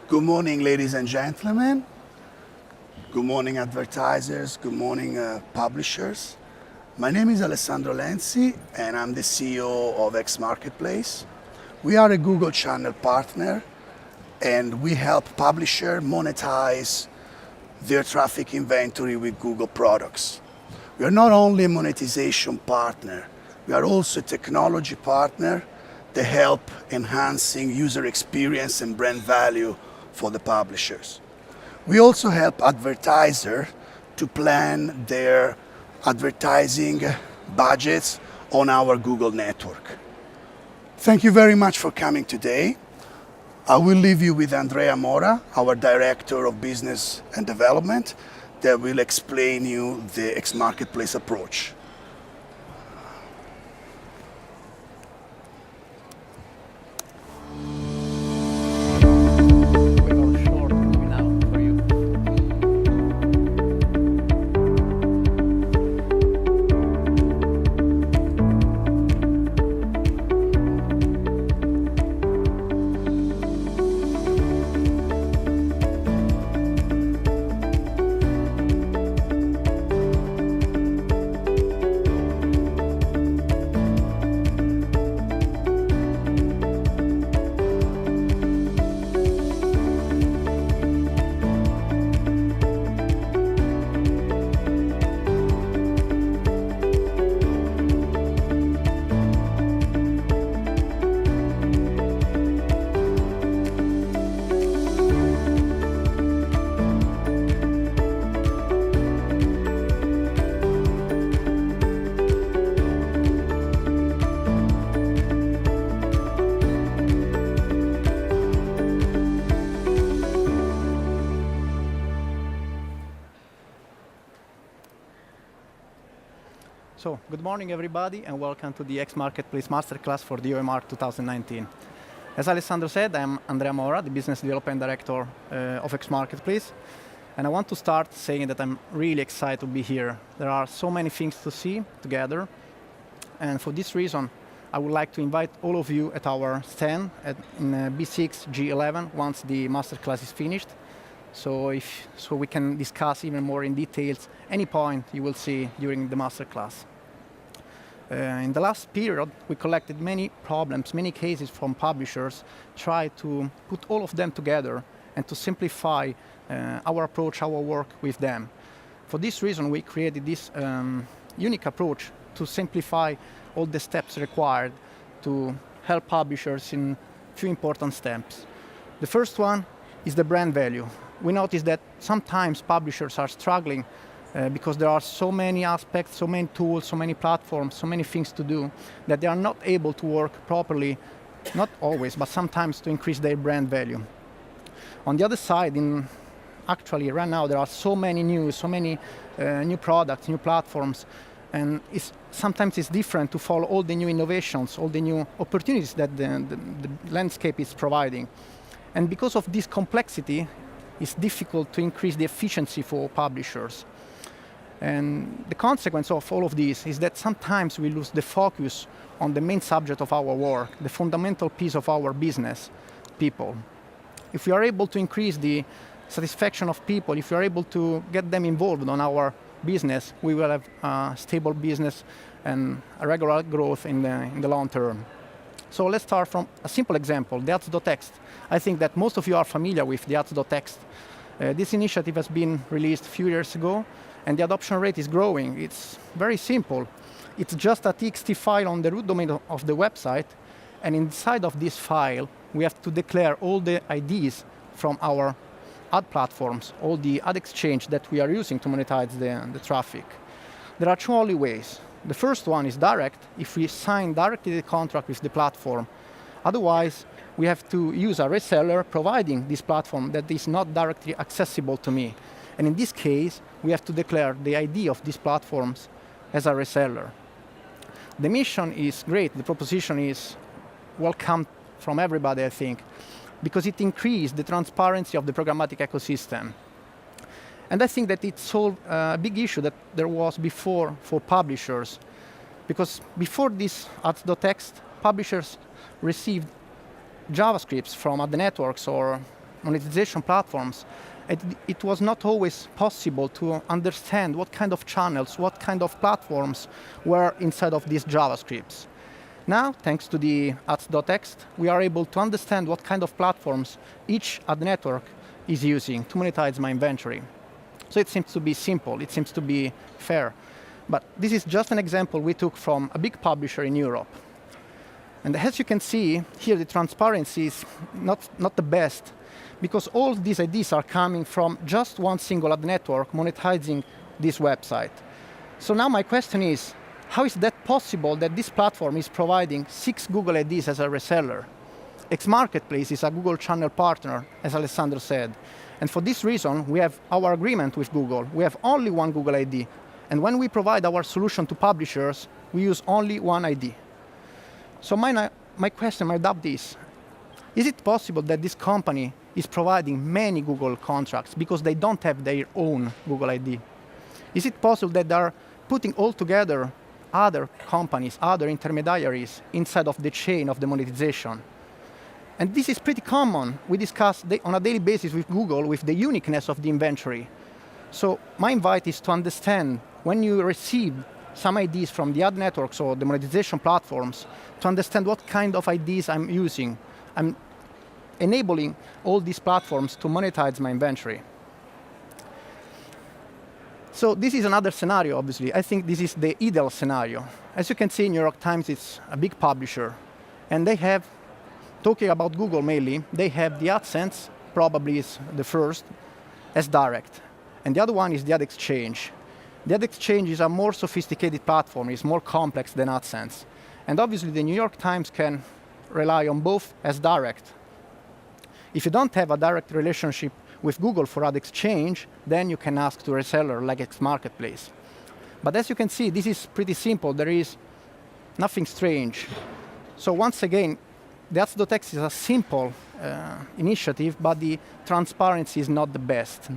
Good morning, ladies and gentlemen. Good morning, advertisers. Good morning, publishers. My name is Alessandro Lenzi, and I'm the CEO of ExMarketPlace. We are a Google channel partner, and we help publishers monetize their traffic inventory with Google products. We are not only a monetization partner, we are also a technology partner that help enhancing user experience and brand value for the publishers. We also help advertisers to plan their advertising budgets on our Google network. Thank you very much for coming today. I will leave you with Andrea Mora, our Director of Business and Development, that will explain you the ExMarketPlace approach. So, good morning everybody and welcome to the ExMarketPlace Masterclass for the OMR 2019. As Alessandro said, I'm Andrea Mora, the Business Development Director of ExMarketPlace. And I want to start saying that I'm really excited to be here. There are so many things to see together. And for this reason, I would like to invite all of you at our stand in B6 G11 once the Masterclass is finished. So we can discuss even more in details any point you will see during the Masterclass. In the last period, we collected many problems, many cases from publishers, try to put all of them together and to simplify our approach, our work with them. For this reason, we created this unique approach to simplify all the steps required to help publishers in few important steps. The first one is the brand value. We notice that sometimes publishers are struggling because there are so many aspects, so many tools, so many platforms, so many things to do that they are not able to work properly, not always, but sometimes to increase their brand value. On the other side, actually right now there are so many new products, new platforms, and sometimes it's different to follow all the new innovations, all the new opportunities that the landscape is providing. And because of this complexity, it's difficult to increase the efficiency for publishers. And the consequence of all of this is that sometimes we lose the focus on the main subject of our work, the fundamental piece of our business, people. If we are able to increase the satisfaction of people, if we are able to get them involved on our business, we will have a stable business and a regular growth in the long term. So let's start from a simple example, the ads.txt. I think that most of you are familiar with the ads.txt. This initiative has been released a few years ago, and the adoption rate is growing. It's very simple. It's just a TXT file on the root domain of the website, and inside of this file, we have to declare all the IDs from our ad platforms, all the ad exchange that we are using to monetize the traffic. There are two only ways. The first one is direct, if we sign directly the contract with the platform. Otherwise, we have to use a reseller providing this platform that is not directly accessible to me. And in this case, we have to declare the ID of these platforms as a reseller. The mission is great, the proposition is welcome from everybody, I think, because it increased the transparency of the programmatic ecosystem. And I think that it solved a big issue that there was before for publishers. Because before this ads.txt, publishers received JavaScripts from ad networks or monetization platforms, it was not always possible to understand what kind of channels, what kind of platforms were inside of these JavaScripts. Now, thanks to the ads.txt, we are able to understand what kind of platforms each ad network is using to monetize my inventory. So it seems to be simple, it seems to be fair. But this is just an example we took from a big publisher in Europe. And as you can see, here the transparency is not the best, because all these IDs are coming from just one single ad network monetizing this website. So now my question is, how is that possible that this platform is providing 6 Google IDs as a reseller? ExMarketPlace is a Google channel partner, as Alessandro said. And for this reason, we have our agreement with Google. We have only one Google ID. And when we provide our solution to publishers, we use only one ID. So my question, my doubt is it possible that this company is providing many Google contracts because they don't have their own Google ID? Is it possible that they are putting all together other companies, other intermediaries inside of the chain of the monetization? And this is pretty common. We discuss on a daily basis with Google with the uniqueness of the inventory. So my invite is to understand when you receive some IDs from the ad networks or the monetization platforms, to understand what kind of IDs I'm using. I'm enabling all these platforms to monetize my inventory. So this is another scenario, obviously. I think this is the ideal scenario. As you can see, New York Times is a big publisher, and they have, talking about Google mainly, they have the AdSense, probably is the first, as direct. And the other one is the Ad Exchange. The Ad Exchange is a more sophisticated platform, it's more complex than AdSense. And obviously the New York Times can rely on both as direct. If you don't have a direct relationship with Google for Ad Exchange, then you can ask to a reseller like ExMarketPlace. But as you can see, this is pretty simple. There is nothing strange. So once again, the ads.txt is a simple initiative, but the transparency is not the best.